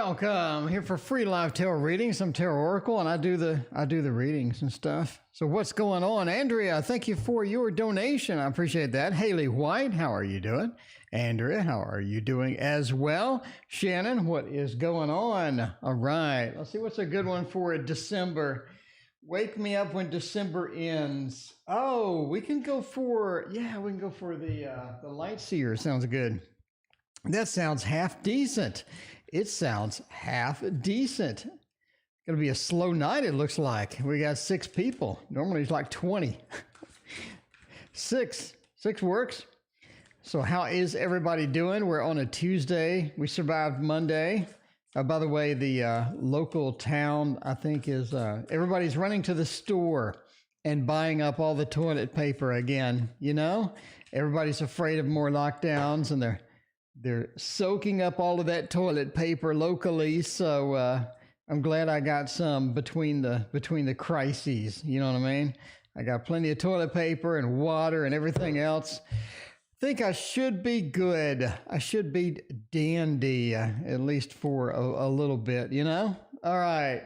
Welcome here for free live tarot readings. I'm Tarot Oracle, and I do the readings and stuff. So what's going on, Andrea? Thank you for your donation. I appreciate that. Haley White, how are you doing? Andrea, how are you doing as well? Shannon, what is going on? All right, let's see what's a good one for December. Wake me up when December ends. Oh, we can go for the Light Seer. Sounds good. That sounds half decent. It sounds half decent. Gonna be a slow night, it looks like. We got 6 people. Normally it's like 20. Six works. So how is everybody doing? We're on a Tuesday. We survived Monday. By the way, the local town, I think, is everybody's running to the store and buying up all the toilet paper again. You know, everybody's afraid of more lockdowns, and they're soaking up all of that toilet paper locally. So I'm glad I got some between the crises. You know what I mean? I got plenty of toilet paper and water and everything else. Think I should be good. I should be dandy, at least for a little bit, you know? All right.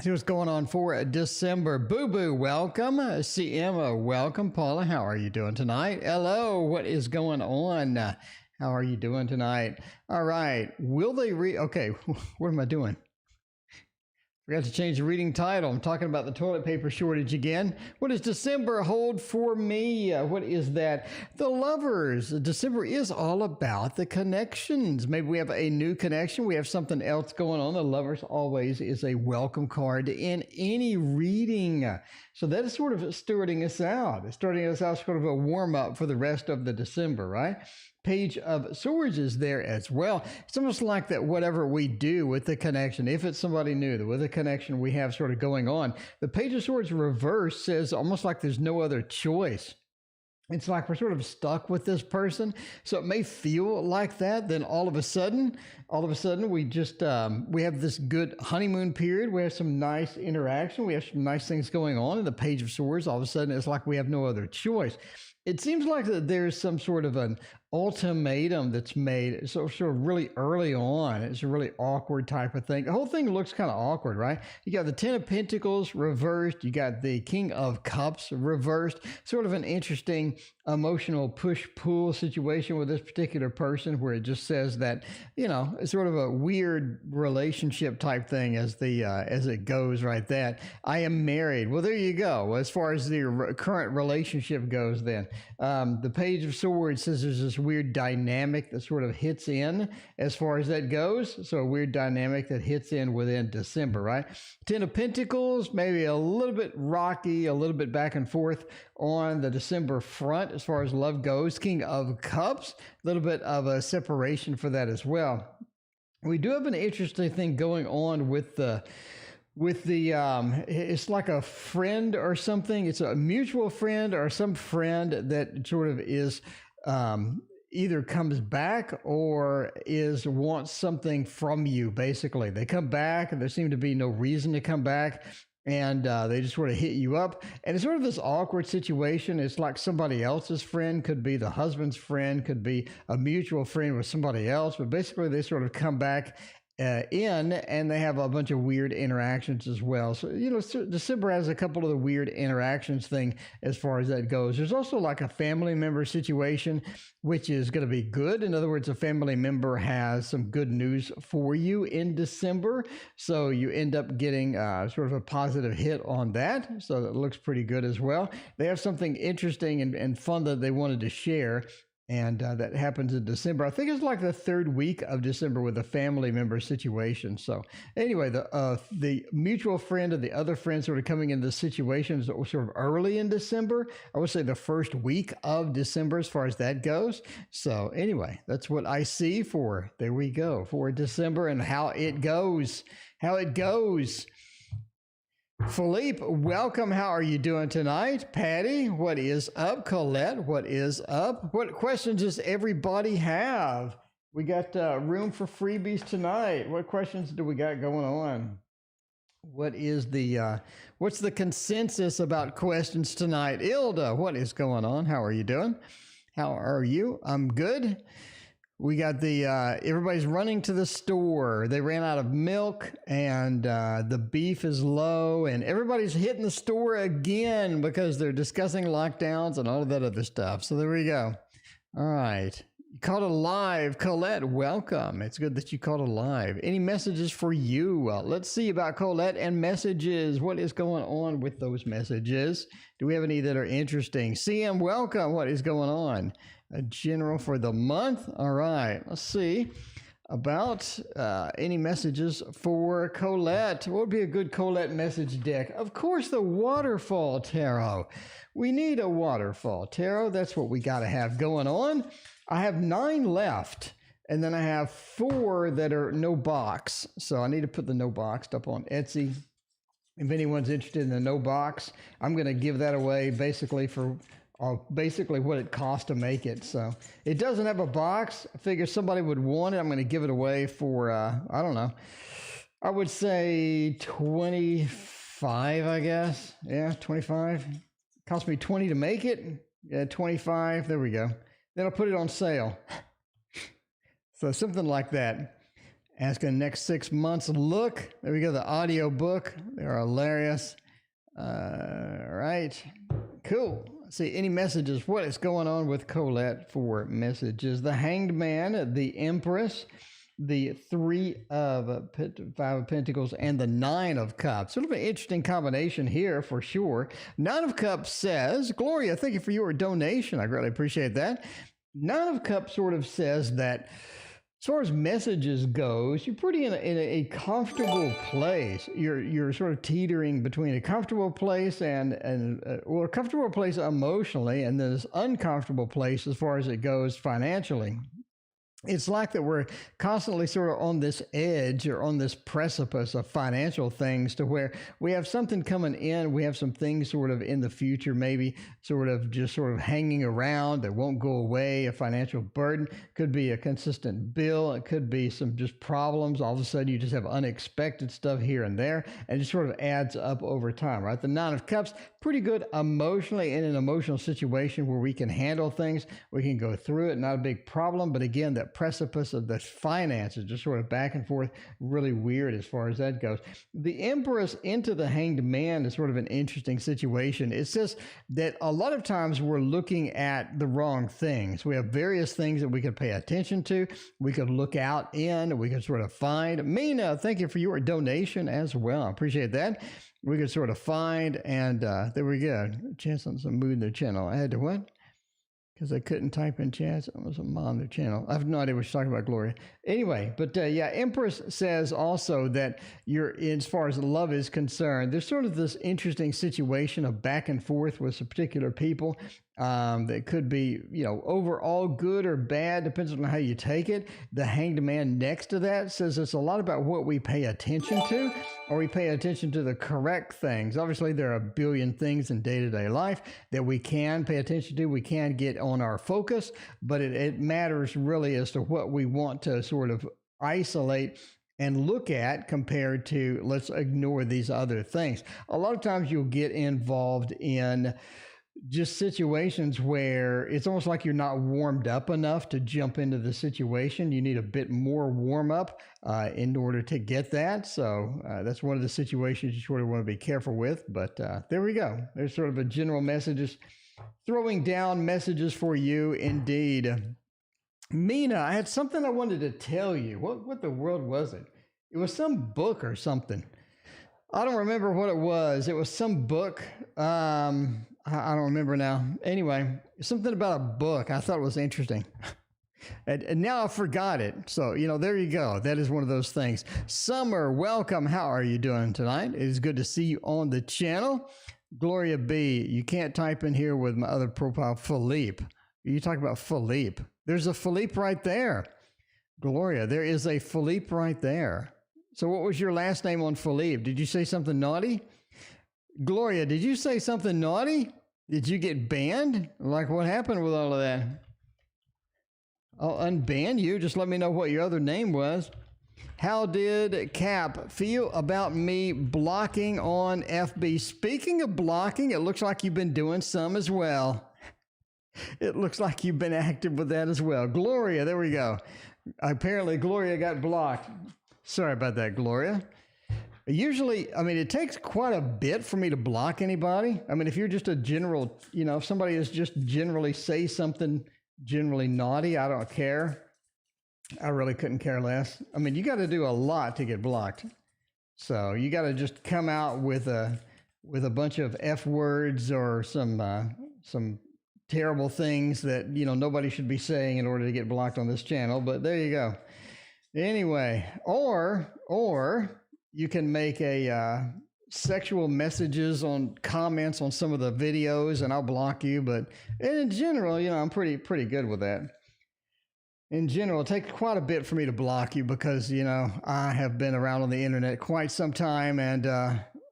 See what's going on for December. Boo Boo, welcome. CM, welcome. Paula, how are you doing tonight? Hello, what is going on? How are you doing tonight? All right. Will they okay, what am I doing? Forgot to change the reading title. I'm talking about the toilet paper shortage again. What does December hold for me? What is that? The Lovers. December is all about the connections. Maybe we have a new connection. We have something else going on. The Lovers always is a welcome card in any reading. So that is sort of stewarding us out. It's starting us out sort of a warm-up for the rest of the December, right? Page of Swords is there as well. It's almost like that whatever we do with the connection, if it's somebody new, with the connection we have sort of going on, the Page of Swords reverse says almost like there's no other choice. It's like we're sort of stuck with this person. So it may feel like that. Then all of a sudden, we just, we have this good honeymoon period. We have some nice interaction. We have some nice things going on in the Page of Swords. All of a sudden, it's like we have no other choice. It seems like that there's some sort of an ultimatum that's made so sort of really early on. It's a really awkward type of thing. The whole thing looks kind of awkward, right? You got the 10 of Pentacles reversed. You got the King of Cups reversed. Sort of an interesting emotional push-pull situation with this particular person where it just says that, you know, it's sort of a weird relationship type thing as it goes right there. I am married. Well, there you go. Well, as far as the current relationship goes then. The Page of Swords says there's this weird dynamic that sort of hits in as far as that goes. So a weird dynamic that hits in within December, right? 10 of Pentacles, maybe a little bit rocky, a little bit back and forth on the December front as far as love goes. King of Cups, a little bit of a separation for that as well. We do have an interesting thing going on with the it's like a friend or something. It's a mutual friend or some friend that sort of is either comes back or wants something from you. Basically, they come back and there seems to be no reason to come back. And they just sort of hit you up. And it's sort of this awkward situation. It's like somebody else's friend, could be the husband's friend, could be a mutual friend with somebody else. But basically, they sort of come back and they have a bunch of weird interactions as well. So, you know, December has a couple of the weird interactions thing as far as that goes. There's also like a family member situation, which is going to be good. In other words, a family member has some good news for you in December. So you end up getting sort of a positive hit on that. So that looks pretty good as well. They have something interesting and fun that they wanted to share. And that happens in December. I think it's like the 3rd week of December with a family member situation. So anyway, the mutual friend and the other friend sort of coming into situations that were sort of early in December. I would say the 1st week of December as far as that goes. So anyway, that's what I see for, there we go, for December and how it goes. Philippe, welcome. How are you doing tonight? Patty, what is up? Colette, what is up? What questions does everybody have? We got room for freebies tonight. What questions do we got going on? What is what's the consensus about questions tonight? Ilda, what is going on? How are you doing? How are you? I'm good. We got the, everybody's running to the store. They ran out of milk and the beef is low and everybody's hitting the store again because they're discussing lockdowns and all of that other stuff. So there we go. All right. You called it live. Colette, welcome. It's good that you called it live. Any messages for you? Let's see about Colette and messages. What is going on with those messages? Do we have any that are interesting? CM, welcome. What is going on? A general for the month. All right. Let's see about any messages for Colette. What would be a good Colette message deck? Of course, the Waterfall Tarot. We need a Waterfall Tarot. That's what we got to have going on. I have 9 left, and then I have 4 that are no box. So I need to put the no boxed up on Etsy. If anyone's interested in the no box, I'm going to give that away basically for basically what it costs to make it. So it doesn't have a box. I figure somebody would want it. I'm going to give it away for, I don't know. I would say 25, I guess. Yeah, 25. It cost me 20 to make it. Yeah, 25. There we go. Then I'll put it on sale. So something like that. Asking the next 6 months. Look, there we go. The audio book. They're hilarious. All right. Cool. See, any messages? What is going on with Colette for messages? The Hanged Man, the Empress, the 5 of Pentacles, and the 9 of Cups. Sort of an interesting combination here for sure. 9 of Cups says, Gloria, thank you for your donation. I greatly appreciate that. 9 of Cups sort of says that as far as messages goes, you're pretty in a comfortable place. You're sort of teetering between a comfortable place and a comfortable place emotionally, and this uncomfortable place as far as it goes financially. It's like that we're constantly sort of on this edge or on this precipice of financial things to where we have something coming in, we have some things sort of in the future, maybe sort of just sort of hanging around that won't go away, a financial burden. Could be a consistent bill. It could be some just problems. All of a sudden you just have unexpected stuff here and there, and it sort of adds up over time, right? The 9 of Cups, pretty good emotionally in an emotional situation where we can handle things. We can go through it, not a big problem. But again, that precipice of the finances, just sort of back and forth, really weird as far as that goes. The Empress into the Hanged Man is sort of an interesting situation. It says that a lot of times we're looking at the wrong things. We have various things that we could pay attention to. We could look out in, we could sort of find. Mina, thank you for your donation as well. I appreciate that. We could sort of find, and there we go. Chance on some mood in their channel. I had to what? Because I couldn't type in chats. I was on their channel. I have no idea what you're talking about, Gloria. Anyway, but yeah, Empress says also that as far as love is concerned, there's sort of this interesting situation of back and forth with some particular people. That could be, overall good or bad, depends on how you take it. The Hanged Man next to that says it's a lot about what we pay attention to, or we pay attention to the correct things. Obviously, there are a billion things in day-to-day life that we can pay attention to, we can get on our focus, but it matters really as to what we want to sort of isolate and look at compared to let's ignore these other things. A lot of times you'll get involved in just situations where it's almost like you're not warmed up enough to jump into the situation. You need a bit more warm up in order to get that. So that's one of the situations you sort of want to be careful with. But there we go. There's sort of a general messages, throwing down messages for you indeed. Mina, I had something I wanted to tell you. What the world was it? It was some book or something. I don't remember what it was. It was some book. I don't remember now. Anyway, something about a book. I thought it was interesting. And now I forgot it. So, there you go. That is one of those things. Summer, welcome. How are you doing tonight? It is good to see you on the channel. Gloria B, you can't type in here with my other profile, Philippe. You talk about Philippe. There's a Philippe right there. Gloria, there is a Philippe right there. So what was your last name on Philippe? Did you say something naughty? Gloria, did you say something naughty? Did you get banned? Like, what happened with all of that? I'll unban you. Just let me know what your other name was. How did Cap feel about me blocking on FB? Speaking of blocking, it looks like you've been doing some as well. It looks like you've been active with that as well. Gloria, there we go. Apparently, Gloria got blocked. Sorry about that, Gloria. Usually, I mean, it takes quite a bit for me to block anybody. I mean, if you're just a general, if somebody is just generally say something generally naughty, I don't care. I really couldn't care less. I mean, you got to do a lot to get blocked. So you got to just come out with a bunch of F words or some terrible things that, nobody should be saying in order to get blocked on this channel. But there you go. Anyway, or you can make a sexual messages on comments on some of the videos and I'll block you. But in general, I'm pretty good with that. In general, it takes quite a bit for me to block you because, I have been around on the internet quite some time and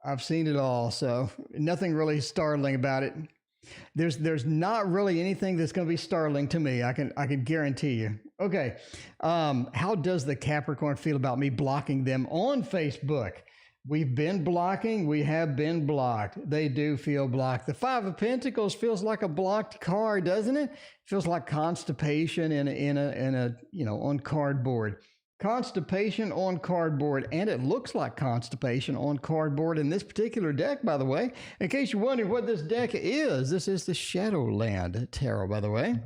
I've seen it all. So nothing really startling about it. There's not really anything that's going to be startling to me. I can guarantee you. Okay. How does the Capricorn feel about me blocking them on Facebook? We've been blocking. We have been blocked. They do feel blocked. The Five of Pentacles feels like a blocked card, doesn't it? Feels like constipation in a on cardboard. Constipation on cardboard, and it looks like constipation on cardboard in this particular deck, by the way. In case you're wondering what this deck is, this is the Shadowland Tarot, by the way.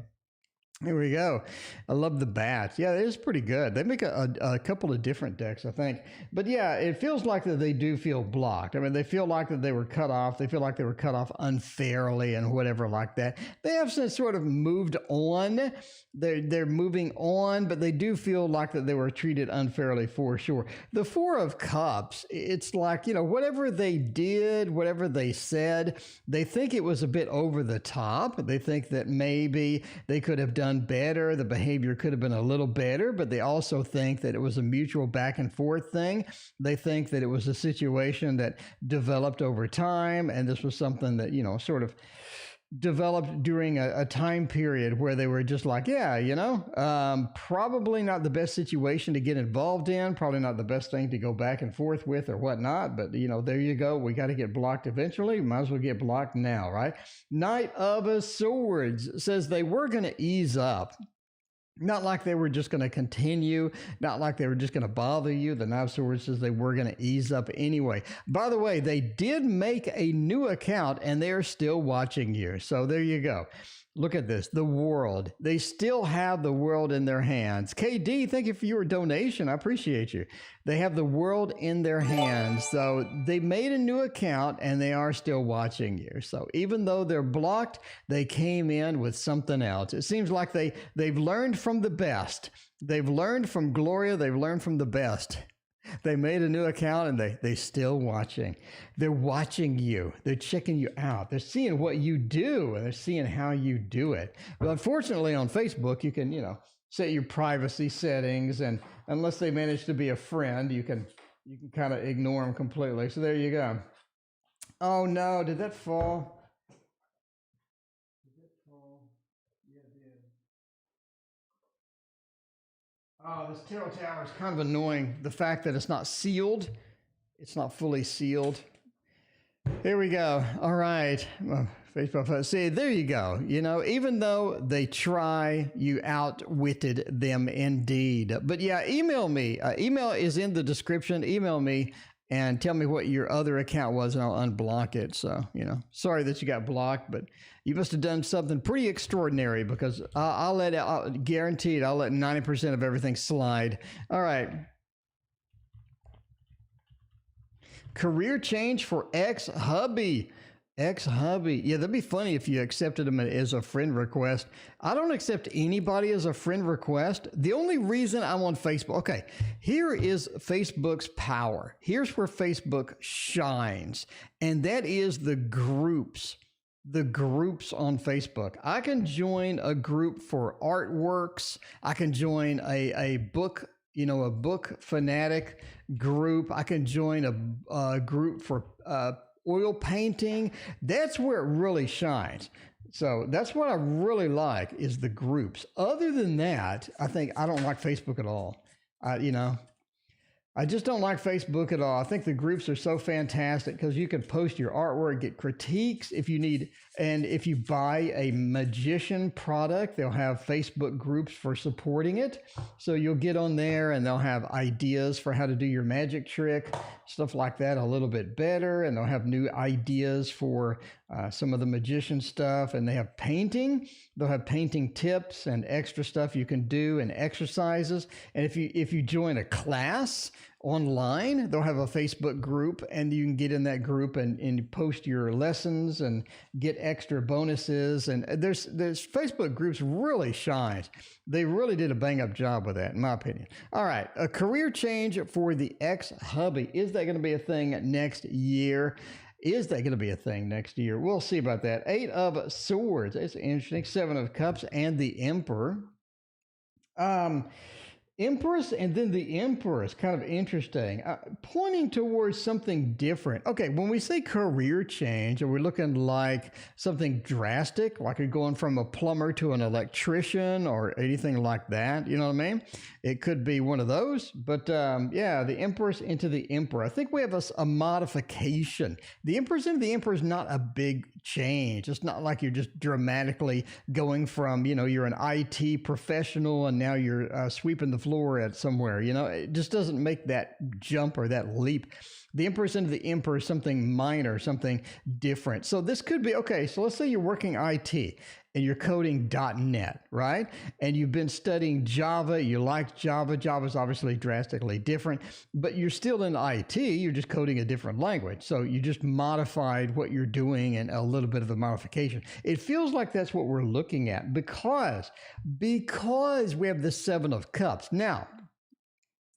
Here we go. I love the bats. Yeah, it is pretty good. They make a couple of different decks, I think. But yeah, it feels like that they do feel blocked. I mean, they feel like that they were cut off. They feel like they were cut off unfairly and whatever like that. They have since sort of moved on. They're moving on, but they do feel like that they were treated unfairly for sure. The Four of Cups, it's like, whatever they did, whatever they said, they think it was a bit over the top. They think that maybe they could have done better. The behavior could have been a little better, but they also think that it was a mutual back and forth thing. They think that it was a situation that developed over time. And this was something that, sort of developed during a time period where they were just like, probably not the best situation to get involved in, probably not the best thing to go back and forth with or whatnot. But, there you go. We got to get blocked eventually. Might as well get blocked now, right? Knight of Swords says they were going to ease up. Not like they were just going to continue, not like they were just going to bother you. The Knight of Swords says they were going to ease up anyway. By the way, they did make a new account and they're still watching you. So there you go. Look at this, the world. They still have the world in their hands. KD, thank you for your donation. I appreciate you. They have the world in their hands. So they made a new account and they are still watching you. So even though they're blocked, they came in with something else. It seems like they've learned from the best. They've learned from Gloria. They've learned from the best. They made a new account and they still watching. They're watching you. They're checking you out. They're seeing what you do and they're seeing how you do it. But unfortunately on Facebook, you can, set your privacy settings, and unless they manage to be a friend, you can kind of ignore them completely. So there you go. Oh no, did that fall? Oh, this tarot tower is kind of annoying. The fact that it's not sealed. It's not fully sealed. Here we go. All right. Well, Facebook. See, there you go. Even though they try, you outwitted them indeed. But yeah, email me. Email is in the description. Email me and tell me what your other account was and I'll unblock it. So, sorry that you got blocked, but you must have done something pretty extraordinary because I'll guarantee it, I'll let 90% of everything slide. All right. Career change for ex-hubby. Ex-hubby. Yeah, that'd be funny if you accepted him as a friend request. I don't accept anybody as a friend request. The only reason I'm on Facebook, okay, here is Facebook's power. Here's where Facebook shines, and that is the groups. The groups on Facebook. I can join a group for artworks. I can join a book, a book fanatic group. I can join a group for oil painting. That's where it really shines. So that's what I really like is the groups. Other than that, I don't like Facebook at all. I just don't like Facebook at all. I think the groups are so fantastic because you can post your artwork, get critiques if you need, and if you buy a magician product, they'll have Facebook groups for supporting it. So you'll get on there and they'll have ideas for how to do your magic trick, stuff like that a little bit better. And they'll have new ideas for some of the magician stuff. And they have painting. They'll have painting tips and extra stuff you can do and exercises. And if you join a class online, they'll have a Facebook group and you can get in that group and post your lessons and get extra bonuses. And there's Facebook groups really shines. They really did a bang up job with that, in my opinion. All right. A career change for the ex-hubby. Is that going to be a thing next year? Is that going to be a thing next year? We'll see about that. 8 of Swords. It's interesting. 7 of Cups and the Emperor. Empress and then the Empress, kind of interesting, pointing towards something different. Okay, when we say career change, are we looking like something drastic, like you're going from a plumber to an electrician or anything like that? You know what I mean? It could be one of those, but yeah, the Empress into the Emperor. I think we have a modification. The Empress into the Emperor is not a big change. It's not like you're just dramatically going from, you're an IT professional and now you're sweeping the floor at somewhere. It just doesn't make that jump or that leap. The Empress into the Emperor is something minor, something different. So this could be, okay, so let's say you're working IT and you're coding .NET, right? And you've been studying Java, you like Java. Java's obviously drastically different, but you're still in IT, you're just coding a different language. So you just modified what you're doing and a little bit of a modification. It feels like that's what we're looking at because we have the 7 of Cups. Now,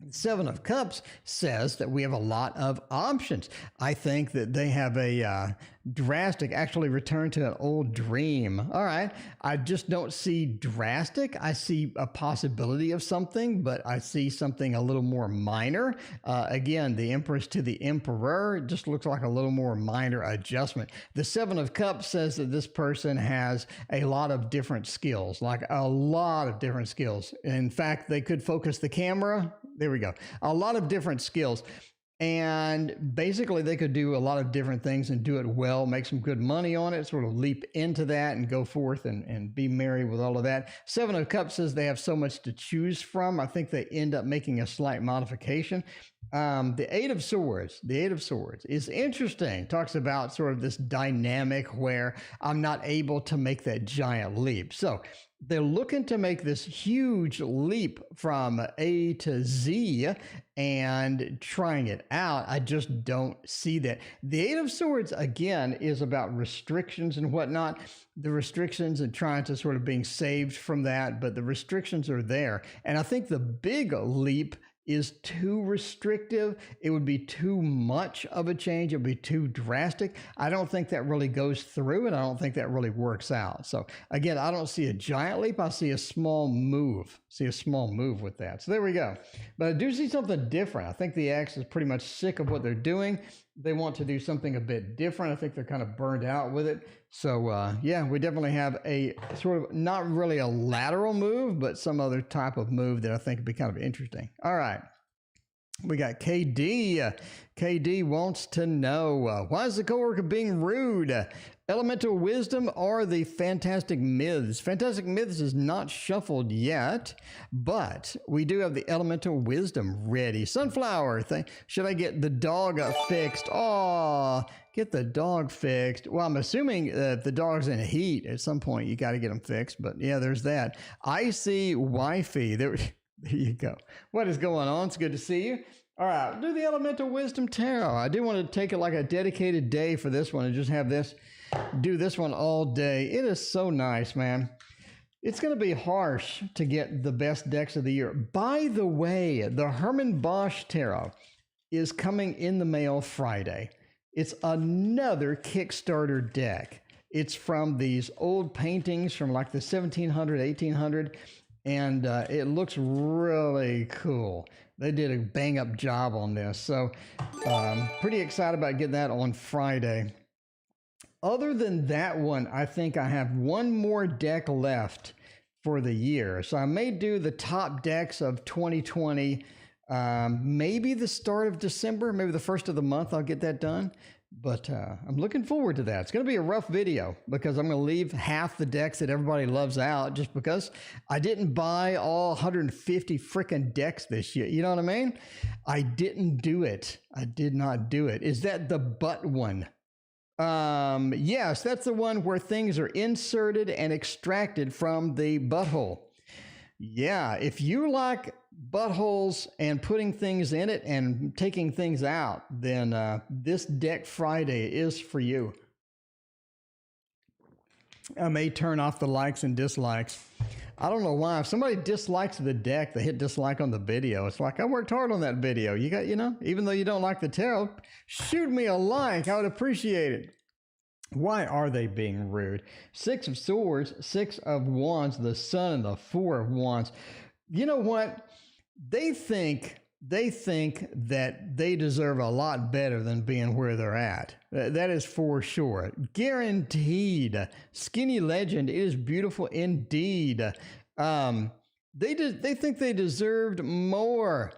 7 of Cups says that we have a lot of options. I think that they have a drastic, actually return to an old dream. All right. I just don't see drastic. I see a possibility of something, but I see something a little more minor. Again, the Empress to the Emperor just looks like a little more minor adjustment. The 7 of Cups says that this person has a lot of different skills, like a lot of different skills. In fact, they could focus the camera. There we go. A lot of different skills. And basically they could do a lot of different things and do it well, make some good money on it, sort of leap into that and go forth and be merry with all of that. 7 of Cups says they have so much to choose from. I think they end up making a slight modification. The 8 of Swords is interesting. Talks about sort of this dynamic where I'm not able to make that giant leap. So they're looking to make this huge leap from A to Z and trying it out. I just don't see that. The 8 of Swords, again, is about restrictions and whatnot. The restrictions and trying to sort of being saved from that, but the restrictions are there. And I think the big leap is too restrictive. It would be too much of a change. It would be too drastic. I don't think that really goes through, and I don't think that really works out. So again, I don't see a giant leap. I see a small move. With that. So there we go. But I do see something different. I think the X is pretty much sick of what they're doing. They want to do something a bit different. I think they're kind of burned out with it. So yeah, we definitely have a sort of not really a lateral move, but some other type of move that I think would be kind of interesting. All right. We got KD. KD wants to know, why is the coworker being rude? Elemental Wisdom or the Fantastic Myths? Fantastic Myths is not shuffled yet, but we do have the Elemental Wisdom ready. Sunflower, should I get the dog fixed? Oh, get the dog fixed. Well, I'm assuming the dog's in heat at some point. You got to get them fixed, but yeah, there's that. Icy Wifey. There you go. What is going on? It's good to see you. All right, do the Elemental Wisdom Tarot. I do want to take it like a dedicated day for this one and just have this, do this one all day. It is so nice, man. It's going to be harsh to get the best decks of the year. By the way, the Herman Bosch Tarot is coming in the mail Friday. It's another Kickstarter deck. It's from these old paintings from like the 1700, 1800. And it looks really cool. They did a bang up job on this. So pretty excited about getting that on Friday. Other than that one, I think I have one more deck left for the year. So I may do the top decks of 2020 Maybe the start of December, maybe the first of the month, I'll get that done. But I'm looking forward to that. It's going to be a rough video because I'm going to leave half the decks that everybody loves out just because I didn't buy all 150 freaking decks this year. You know what I mean? I didn't do it. I did not do it. Is that the butt one? Yes, that's the one where things are inserted and extracted from the butthole. Yeah, if you like buttholes and putting things in it and taking things out, then this Deck Friday is for you. I may turn off the likes and dislikes. I don't know why. If somebody dislikes the deck, they hit dislike on the video. It's like, I worked hard on that video. You got, even though you don't like the tarot, shoot me a like. I would appreciate it. Why are they being rude? 6 of Swords, 6 of Wands, the Sun, and the 4 of Wands. You know what? They think that they deserve a lot better than being where they're at. That is for sure. Guaranteed. Skinny Legend, it is beautiful indeed. They think they deserved more.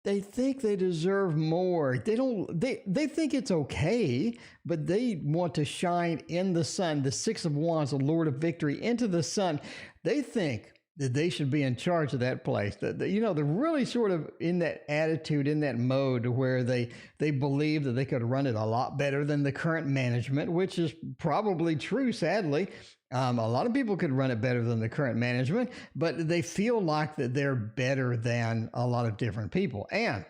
They think they deserve more. They think it's okay, but they want to shine in the sun. The 6 of Wands, the Lord of Victory, into the sun. They think that they should be in charge of that place. They're really sort of in that attitude, in that mode where they believe that they could run it a lot better than the current management, which is probably true, sadly. A lot of people could run it better than the current management, but they feel like that they're better than a lot of different people. And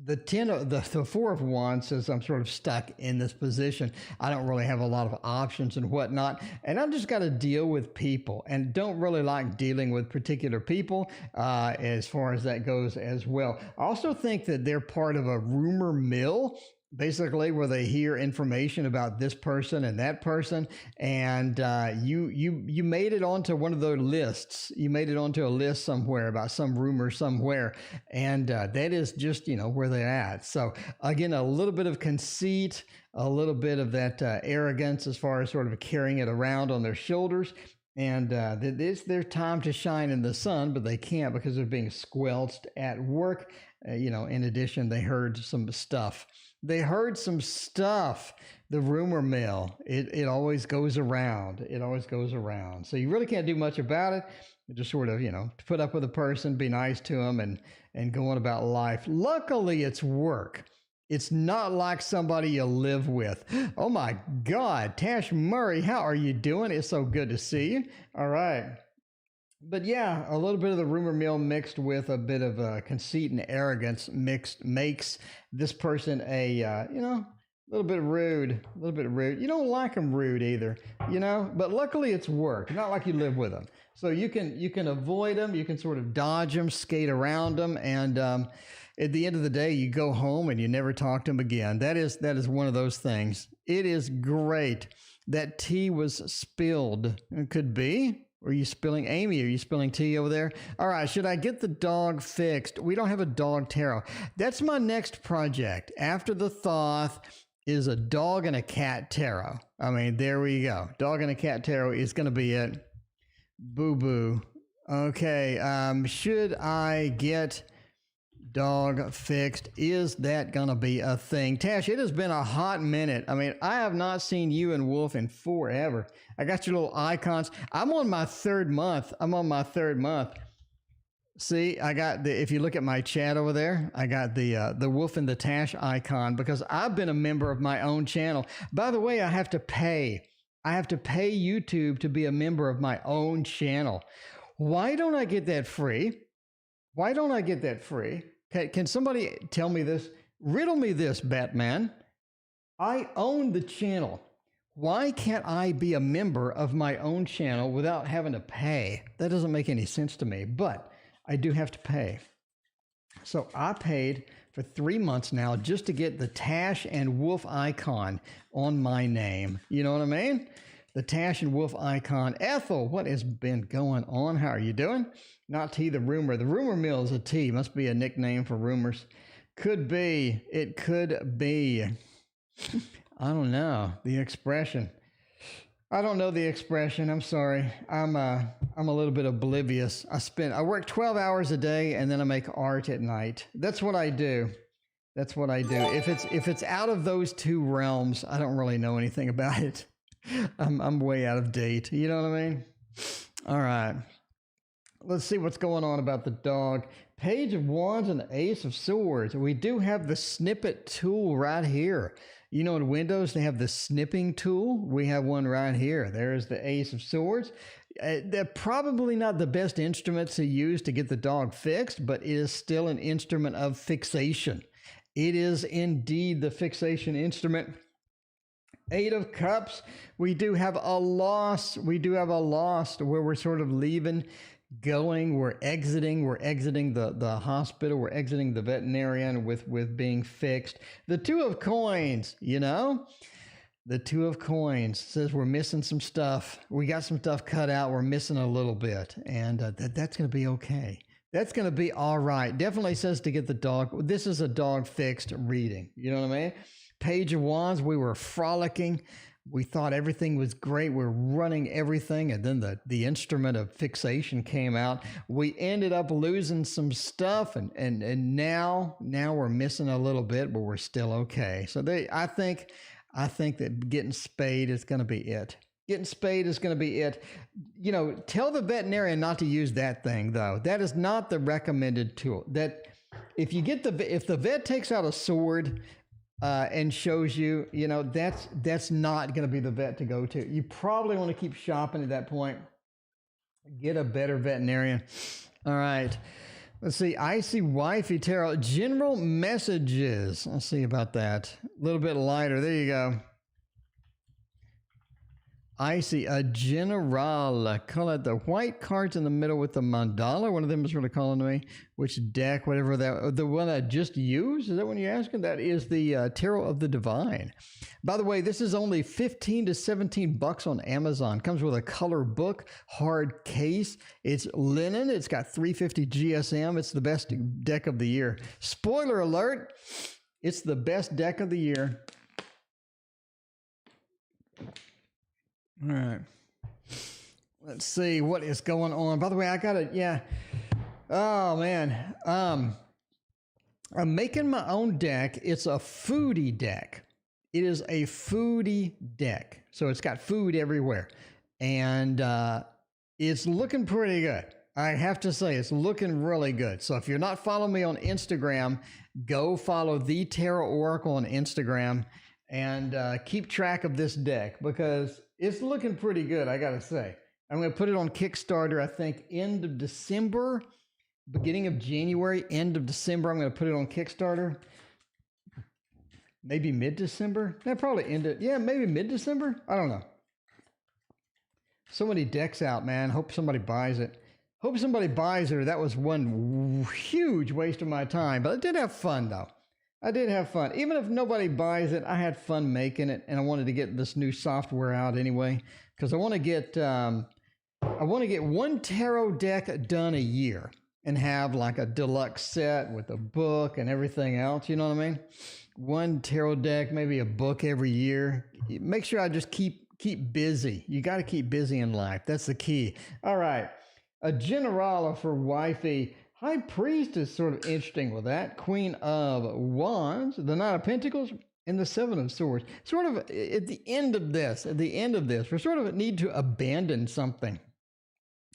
the 4 of Wands says I'm sort of stuck in this position. I don't really have a lot of options and whatnot, and I've just got to deal with people, and don't really like dealing with particular people as far as that goes as well. I also think that they're part of a rumor mill, basically, where they hear information about this person and that person, and you made it onto one of those lists. You made it onto a list somewhere about some rumor somewhere, and that is just where they're at. So again, a little bit of conceit, a little bit of that arrogance as far as sort of carrying it around on their shoulders. And it's their time to shine in the sun, but they can't because they're being squelched at work. In addition, they heard some stuff. The rumor mill, it always goes around. It always goes around. So you really can't do much about it. You just sort of, put up with a person, be nice to them, and go on about life. Luckily, it's work. It's not like somebody you live with. Oh my God, Tash Murray, how are you doing? It's so good to see you. All right. But yeah, a little bit of the rumor mill mixed with a bit of conceit and arrogance makes this person a little bit rude, You don't like them rude either, but luckily it's work, not like you live with them. So you can avoid them, you can sort of dodge them, skate around them, and at the end of the day, you go home and you never talk to them again. That is one of those things. It is great. That tea was spilled. It could be. Are you spilling, Amy? Are you spilling tea over there? All right, should I get the dog fixed? We don't have a dog tarot. That's my next project. After the Thoth is a dog and a cat tarot. I mean, there we go. Dog and a cat tarot is going to be it. Boo-boo. Okay, should I get dog fixed? Is that gonna be a thing? Tash, it has been a hot minute. I mean, I have not seen you and Wolf in forever. I got your little icons. I'm on my 3rd month. See, I got if you look at my chat over there, I got the Wolf and the Tash icon because I've been a member of my own channel. By the way, I have to pay YouTube to be a member of my own channel. Why don't I get that free? Can somebody tell me this? Riddle me this, Batman. I own the channel. Why can't I be a member of my own channel without having to pay? That doesn't make any sense to me, but I do have to pay. So I paid for 3 months now just to get the Tash and Wolf icon on my name. You know what I mean? The Tash and Wolf icon. Ethel, what has been going on? How are you doing? Not T, the rumor. The rumor mill is a T. Must be a nickname for rumors. Could be. It could be. I don't know. The expression. I don't know the expression. I'm sorry. I'm a little bit oblivious. I work 12 hours a day and then I make art at night. That's what I do. That's what I do. If it's out of those two realms, I don't really know anything about it. I'm way out of date. You know what I mean? All right. Let's see what's going on about the dog. Page of Wands and Ace of Swords. We do have the snippet tool right here. You know, in Windows, they have the snipping tool. We have one right here. There's the Ace of Swords. They're probably not the best instruments to use to get the dog fixed, but it is still an instrument of fixation. It is indeed the fixation instrument. Eight of Cups. We do have a loss. We do have a loss where we're sort of leaving, going, we're exiting the hospital, we're exiting the veterinarian with being fixed. The Two of Coins, you know, the Two of Coins says we're missing some stuff. We got some stuff cut out. We're missing a little bit, and that's going to be okay. That's going to be all right. Definitely says to get the dog. This is a dog fixed reading. You know what I mean? Page of Wands, we were frolicking. We thought everything was great. We're running everything. And then the instrument of fixation came out. We ended up losing some stuff. And now we're missing a little bit, but we're still okay. So I think that getting spayed is going to be it. Getting spayed is going to be it. You know, tell the veterinarian not to use that thing, though. That is not the recommended tool. That if the vet takes out a sword and shows you, you know, that's not going to be the vet to go to. You probably want to keep shopping at that point. Get a better veterinarian. All right. Let's see. Icy Wifey Tarot. General messages. Let's see about that. A little bit lighter. There you go. I see a general. Call it the white cards in the middle with the mandala. One of them is really calling to me. Which deck, whatever that, the one I just used? Is that one you're asking? That is the Tarot of the Divine. By the way, this is only 15 to 17 bucks on Amazon. Comes with a color book, hard case. It's linen. It's got 350 GSM. It's the best deck of the year. Spoiler alert. It's the best deck of the year. All right. Let's see what is going on. By the way, I got it. Yeah. Oh, man. I'm making my own deck. It's a foodie deck. It is a foodie deck. So it's got food everywhere. And it's looking pretty good. I have to say, it's looking really good. So if you're not following me on Instagram, go follow The Tarot Oracle on Instagram and keep track of this deck because it's looking pretty good, I got to say. I'm going to put it on Kickstarter, I think, end of December, beginning of January, end of December. I'm going to put it on Kickstarter. Maybe mid-December? That probably ended. Yeah, maybe mid-December? I don't know. So many decks out, man. Hope somebody buys it. Hope somebody buys it. That was one huge waste of my time. But I did have fun, though. I did have fun. Even if nobody buys it, I had fun making it, and I wanted to get this new software out anyway because I want to get one tarot deck done a year and have like a deluxe set with a book and everything else. You know what I mean? One tarot deck, maybe a book every year. Make sure I just keep busy. You got to keep busy in life. That's the key. All right, a generala for wifey. High Priest is sort of interesting with that. Queen of Wands, the Knight of Pentacles, and the Seven of Swords. Sort of at the end of this, we sort of need to abandon something.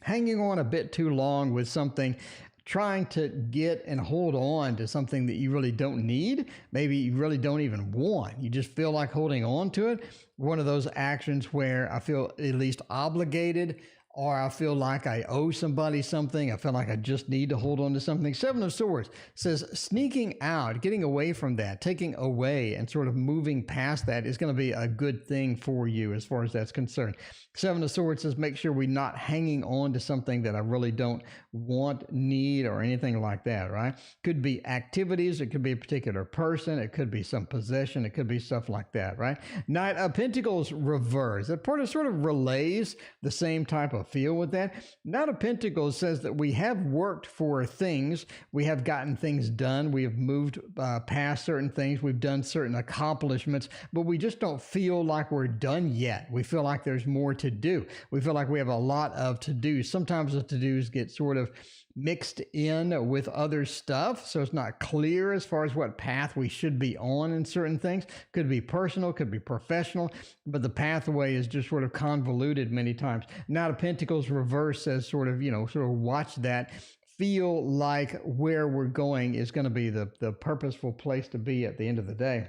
Hanging on a bit too long with something, trying to get and hold on to something that you really don't need. Maybe you really don't even want. You just feel like holding on to it. One of those actions where I feel at least obligated, or I feel like I owe somebody something. I feel like I just need to hold on to something. Seven of Swords says sneaking out, getting away from that, taking away and sort of moving past that is going to be a good thing for you as far as that's concerned. Seven of Swords says make sure we're not hanging on to something that I really don't want, need, or anything like that, right? Could be activities. It could be a particular person. It could be some possession. It could be stuff like that, right? Knight of Pentacles reverse. That part of sort of relays the same type of to feel with that. Knight of Pentacles says that we have worked for things. We have gotten things done. We have moved past certain things. We've done certain accomplishments, but we just don't feel like we're done yet. We feel like there's more to do. We feel like we have a lot of to-dos. Sometimes the to-dos get sort of mixed in with other stuff, so it's not clear as far as what path we should be on in certain things. Could be personal, could be professional, but the pathway is just sort of convoluted many times. Knight of Pentacles reverse says sort of watch that. Feel like where we're going is going to be the purposeful place to be at the end of the day.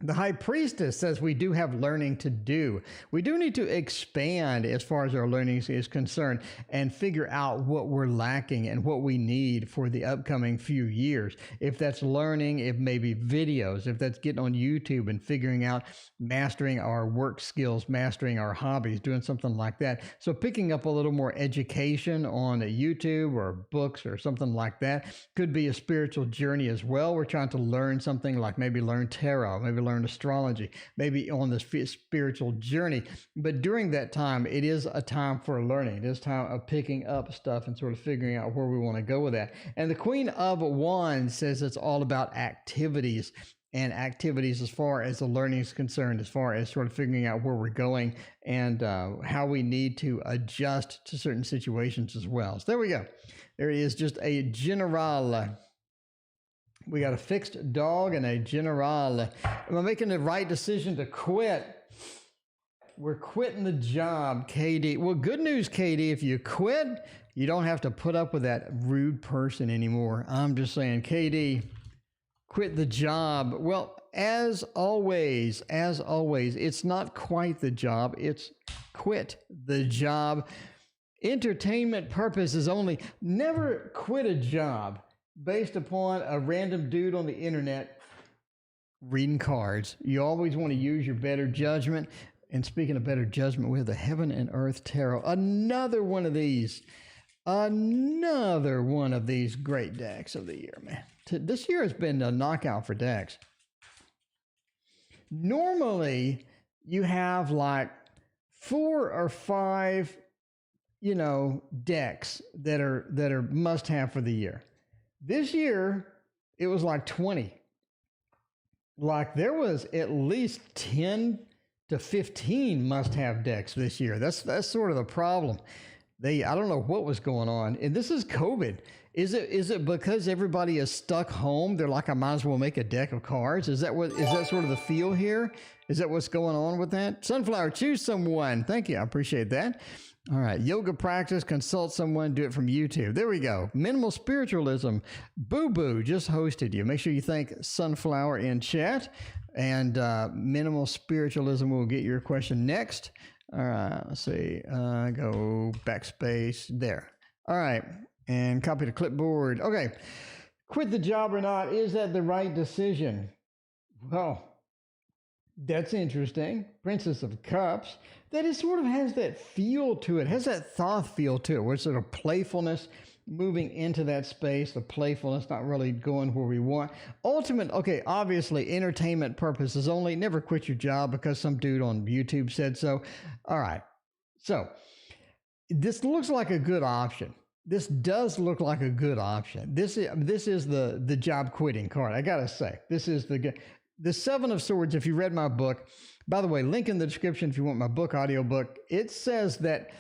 The High Priestess says we do have learning to do. We do need to expand as far as our learning is concerned and figure out what we're lacking and what we need for the upcoming few years. If that's learning, if maybe videos, if that's getting on YouTube and figuring out mastering our work skills, mastering our hobbies, doing something like that. So picking up a little more education on YouTube or books or something like that could be a spiritual journey as well. We're trying to learn something like maybe learn tarot, maybe learn astrology, maybe on this spiritual journey. But during that time, it is a time for learning. It is time of picking up stuff and sort of figuring out where we want to go with that. And the Queen of Wands says it's all about activities, and activities as far as the learning is concerned, as far as sort of figuring out where we're going and how we need to adjust to certain situations as well. So there we go. There is just a general. We got a fixed dog and a general. Am I making the right decision to quit? We're quitting the job, KD. Well, good news, KD. If you quit, you don't have to put up with that rude person anymore. I'm just saying, KD, quit the job. Well, as always, it's not quite the job. It's quit the job. Entertainment purpose is only never quit a job based upon a random dude on the internet reading cards. You always want to use your better judgment. And speaking of better judgment, we have the Heaven and Earth Tarot. Another one of these great decks of the year, man. This year has been a knockout for decks. Normally, you have like 4 or 5, decks that are must have for the year. This year, it was like 20. Like there was at least 10 to 15 must-have decks this year. That's sort of the problem. I don't know what was going on. And this is COVID. Is it because everybody is stuck home? They're like, I might as well make a deck of cards. Is that sort of the feel here? Is that what's going on with that? Sunflower, choose someone. Thank you. I appreciate that. All right. Yoga practice, consult someone, do it from YouTube. There we go. Minimal spiritualism. Boo Boo just hosted you. Make sure you thank Sunflower in chat. And minimal spiritualism will get your question next. All right. Let's see. Go backspace there. All right. And copy the clipboard. Okay. Quit the job or not. Is that the right decision? Well, that's interesting. Princess of Cups. That it sort of has that feel to it, has that thought feel to it, where it's sort of playfulness moving into that space, the playfulness not really going where we want. Obviously, entertainment purposes only. Never quit your job because some dude on YouTube said so. All right. So this looks like a good option. This does look like a good option. This is the job quitting card. I got to say, this is the Seven of Swords. If you read my book, by the way, link in the description if you want my book, audiobook. It says that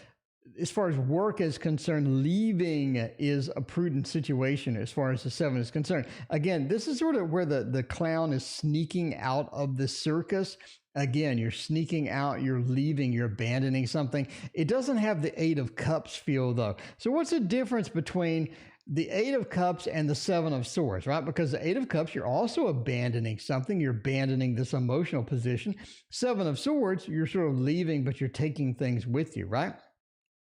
as far as work is concerned, leaving is a prudent situation as far as the Seven is concerned. Again, this is sort of where the clown is sneaking out of the circus. Again, you're sneaking out, you're leaving, you're abandoning something. It doesn't have the Eight of Cups feel, though. So what's the difference between the Eight of Cups and the Seven of Swords, right? Because the Eight of Cups, you're also abandoning something. You're abandoning this emotional position. Seven of Swords, you're sort of leaving, but you're taking things with you, right?